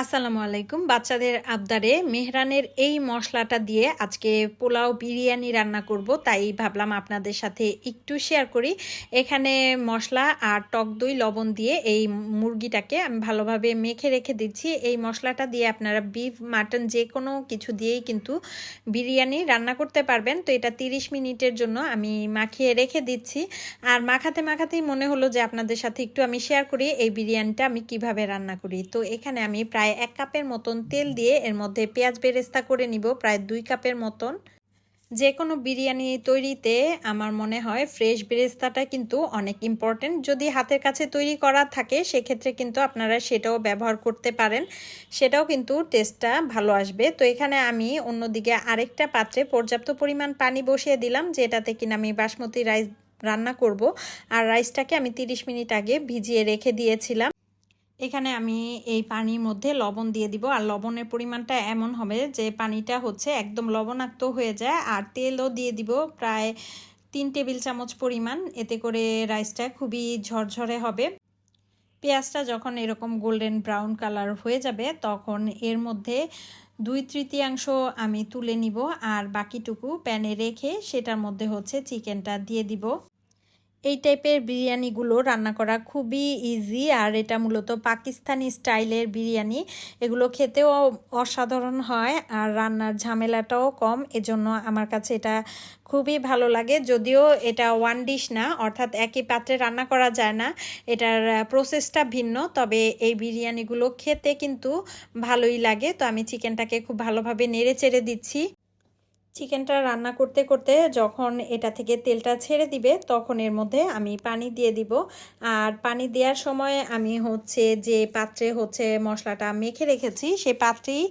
আসসালামু আলাইকুম। বাচ্চাদের আবদারে মেহরানের এই মশলাটা দিয়ে আজকে পোলাও বিরিয়ানি রান্না করব, তাই ভাবলাম আপনাদের সাথে একটু শেয়ার করি। এখানে মশলা আর টক দই লবণ দিয়ে এই মুরগিটাকে আমি ভালোভাবে মেখে রেখে দিচ্ছি। এই মশলাটা দিয়ে আপনারা বিফ মাটন যে কোনো কিছু দিয়েই কিন্তু বিরিয়ানি রান্না করতে পারবেন। তো এটা 30 মিনিটের জন্য আমি মাখিয়ে রেখে দিচ্ছি। আর মাখাতে মাখাতেই মনে হলো যে আপনাদের সাথে একটু আমি শেয়ার করি এই বিরিয়ানিটা আমি কিভাবে রান্না করি। তো এখানে আমি প্রায় 1 কাপের মতন তেল দিয়ে এর মধ্যে পেঁয়াজ বেরেস্তা করে নিব প্রায় 2 কাপের মতন। যে কোনো বিরিয়ানি তৈরিতে আমার মনে হয় ফ্রেশ বেরেস্তাটা কিন্তু অনেক ইম্পর্টেন্ট। যদি হাতের কাছে তৈরি করা থাকে সেক্ষেত্রে কিন্তু আপনারা সেটাও ব্যবহার করতে পারেন, সেটাও কিন্তু টেস্টটা ভালো আসবে। তো এখানে আমি অন্যদিকে আরেকটা পাত্রে পর্যাপ্ত পরিমাণ পানি বসিয়ে দিলাম, যেটাতে কিনা আমি বাসমতি রাইস রান্না করব। আর রাইসটাকে আমি 30 মিনিট আগে ভিজিয়ে রেখে দিয়েছিলাম। এখানে আমি এই পানির মধ্যে লবণ দিয়ে দিব, আর লবণের পরিমাণটা এমন হবে যে পানিটা হচ্ছে একদম লবণাক্ত হয়ে যায়। আর তেলও দিয়ে দিব প্রায় 3 টেবিল চামচ পরিমাণ, এতে করে রাইসটা খুবই ঝরঝরে হবে। পেঁয়াজটা যখন এরকম গোল্ডেন ব্রাউন কালার হয়ে যাবে তখন এর মধ্যে 2/3 আমি তুলে নিব, আর বাকিটুকু প্যানে রেখে সেটার মধ্যে হচ্ছে চিকেনটা দিয়ে দিব। এই টাইপের বিরিয়ানিগুলো রান্না করা খুবই ইজি, আর এটা মূলত পাকিস্তানি স্টাইলের বিরিয়ানি। এগুলো খেতেও অসাধারণ হয় আর রান্নার ঝামেলাটাও কম, এজন্য আমার কাছে এটা খুবই ভালো লাগে। যদিও এটা ওয়ান ডিশ না, অর্থাৎ একই পাত্রে রান্না করা যায় না, এটার প্রসেসটা ভিন্ন, তবে এই বিরিয়ানিগুলো খেতে কিন্তু ভালোই লাগে। তো আমি চিকেনটাকে খুব ভালোভাবে নেড়ে চেড়ে দিচ্ছি। চিকেনটা রান্না করতে করতে যখন এটা থেকে তেলটা ছেড়ে দিবে তখন এর মধ্যে আমি পানি দিয়ে দিব। আর পানি দেওয়ার সময় আমি হচ্ছে যে পাত্রে হচ্ছে মশলাটা মেখে রেখেছি সেই পাত্রেই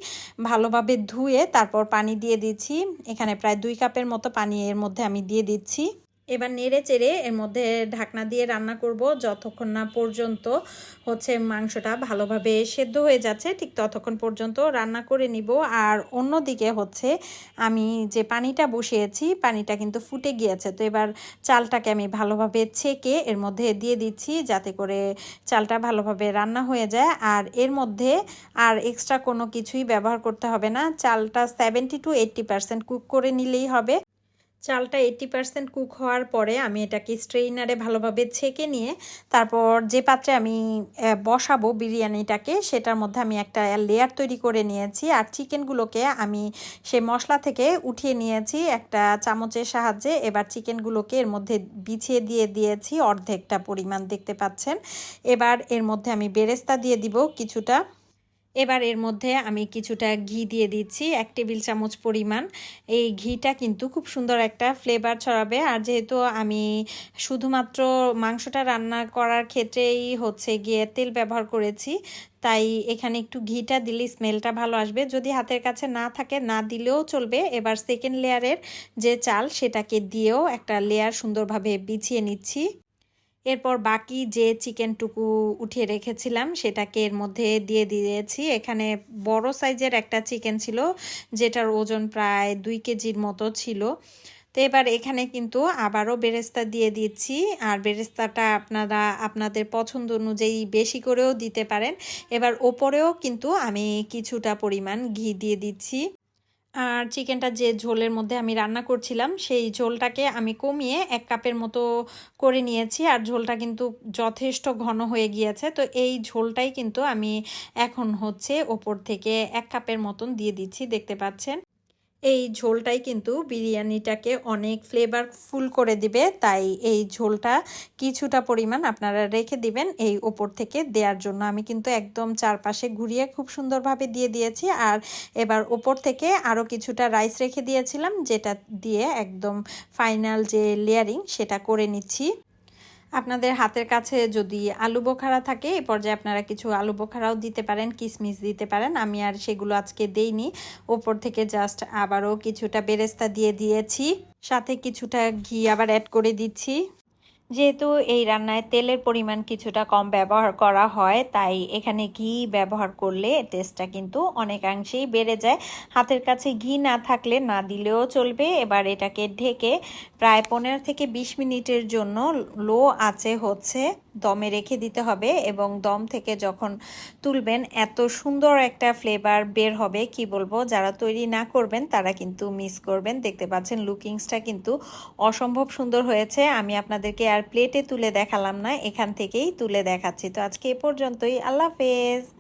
ভালোভাবে ধুয়ে তারপর পানি দিয়ে দিচ্ছি। এখানে প্রায় 2 কাপের মতো পানি এর মধ্যে আমি দিয়ে দিচ্ছি। এবার নেড়ে চেড়ে এর মধ্যে ঢাকনা দিয়ে রান্না করব যতক্ষণ না পর্যন্ত হচ্ছে মাংসটা ভালোভাবে সেদ্ধ হয়ে যাচ্ছে, ঠিক ততক্ষণ পর্যন্ত রান্না করে নিব। আর অন্যদিকে হচ্ছে আমি যে পানিটা বসিয়েছি পানিটা কিন্তু ফুটে গিয়েছে। তো এবার চালটাকে আমি ভালোভাবে ছেঁকে এর মধ্যে দিয়ে দিচ্ছি, যাতে করে চালটা ভালোভাবে রান্না হয়ে যায়। আর এর মধ্যে আর এক্সট্রা কোনো কিছুই ব্যবহার করতে হবে না। চালটা 70 to 80% কুক করে নিলেই হবে। চালটা 80% কুক হওয়ার পরে আমি এটাকে স্ট্রেইনারে ভালোভাবে ছেঁকে নিয়ে তারপর যে পাত্রে আমি বসাবো বিরিয়ানিটাকে সেটার মধ্যে আমি একটা লেয়ার তৈরি করে নিয়েছি। আর চিকেনগুলোকে আমি সেই মশলা থেকে উঠিয়ে নিয়েছি একটা চামচের সাহায্যে। এবার চিকেনগুলোকে এর মধ্যে বিছিয়ে দিয়ে দিয়েছি অর্ধেকটা পরিমাণ, দেখতে পাচ্ছেন। এবার এর মধ্যে আমি বেরেস্তা দিয়ে দিব কিছুটা। এবার এর মধ্যে আমি কিছুটা ঘি দিয়ে দিচ্ছি 1 টেবিল চামচ পরিমাণ। এই ঘিটা কিন্তু খুব সুন্দর একটা ফ্লেভার ছড়াবে। আর যেহেতু আমি শুধুমাত্র মাংসটা রান্না করার ক্ষেত্রেই হচ্ছে গিয়ে তেল ব্যবহার করেছি, তাই এখানে একটু ঘিটা দিলে স্মেলটা ভালো আসবে। যদি হাতের কাছে না থাকে না দিলেও চলবে। এবার সেকেন্ড লেয়ারের যে চাল সেটাকে দিয়েও একটা লেয়ার সুন্দরভাবে বিছিয়ে নিচ্ছি। এরপর বাকি যে চিকেনটুকু উঠিয়ে রেখেছিলাম সেটাকে এর মধ্যে দিয়ে দিয়েছি। এখানে বড় সাইজের একটা চিকেন ছিল যেটার ওজন প্রায় 2 কেজির মতো ছিল। তো এবার এখানে কিন্তু আবারও বেরেস্তা দিয়ে দিচ্ছি। আর বেরেস্তাটা আপনারা আপনাদের পছন্দ অনুযায়ী বেশি করেও দিতে পারেন। এবার ওপরেও কিন্তু আমি কিছুটা পরিমাণ ঘি দিয়ে দিচ্ছি। আর চিকেনটা যে ঝোলের মধ্যে আমি রান্না করছিলাম সেই ঝোলটাকে আমি কমিয়ে 1 কাপের মতো করে নিয়েছি। আর ঝোলটা কিন্তু যথেষ্ট ঘন হয়ে গিয়েছে। তো এই ঝোলটাই কিন্তু আমি এখন হচ্ছে ওপর থেকে 1 কাপের মতন দিয়ে দিচ্ছি, দেখতে পাচ্ছেন। এই ঝোলটাই কিন্তু বিরিয়ানিটাকে অনেক ফ্লেভারফুল করে দিবে, তাই এই ঝোলটা কিছুটা পরিমাণ আপনারা রেখে দিবেন এই ওপর থেকে দেওয়ার জন্য। আমি কিন্তু একদম চারপাশে ঘুরিয়ে খুব সুন্দরভাবে দিয়ে দিয়েছি। আর এবার ওপর থেকে আরও কিছুটা রাইস রেখে দিয়েছিলাম, যেটা দিয়ে একদম ফাইনাল যে লেয়ারিং সেটা করে নিচ্ছি। আপনাদের হাতের কাছে যদি আলু বোখারা থাকে এই পর্যায়ে আপনারা কিছু আলু বোখারাও দিতে পারেন, কিশমিশ দিতে পারেন। আমি আর সেগুলো আজকে দেইনি। ওপর থেকে জাস্ট আবারও কিছুটা বেরেস্তা দিয়ে দিয়েছি, সাথে কিছুটা ঘি আবার অ্যাড করে দিচ্ছি। যেহেতু এই রান্নায় তেলের পরিমাণ কিছুটা কম ব্যবহার করা হয়, তাই এখানে ঘি ব্যবহার করলে টেস্টটা কিন্তু অনেকাংশেই বেড়ে যায়। হাতের কাছে ঘি না থাকলে না দিলেও চলবে। এবার এটাকে ঢেকে প্রায় 15 থেকে 20 মিনিটের জন্য লো আঁচে হচ্ছে দমে রেখে দিতে হবে এবং দম থেকে যখন তুলবেন এত সুন্দর একটা ফ্লেভার বের হবে কি বলবো, যারা তৈরি না করবেন তারা কিন্তু মিস করবেন। দেখতে পাচ্ছেন লুকিংসটা কিন্তু অসম্ভব সুন্দর হয়েছে। আমি আপনাদেরকে আর প্লেটে তুলে দেখালাম না, এখান থেকেই তুলে দেখাচ্ছি। তো আজকে এ পর্যন্তই, আল্লাহ হাফেজ।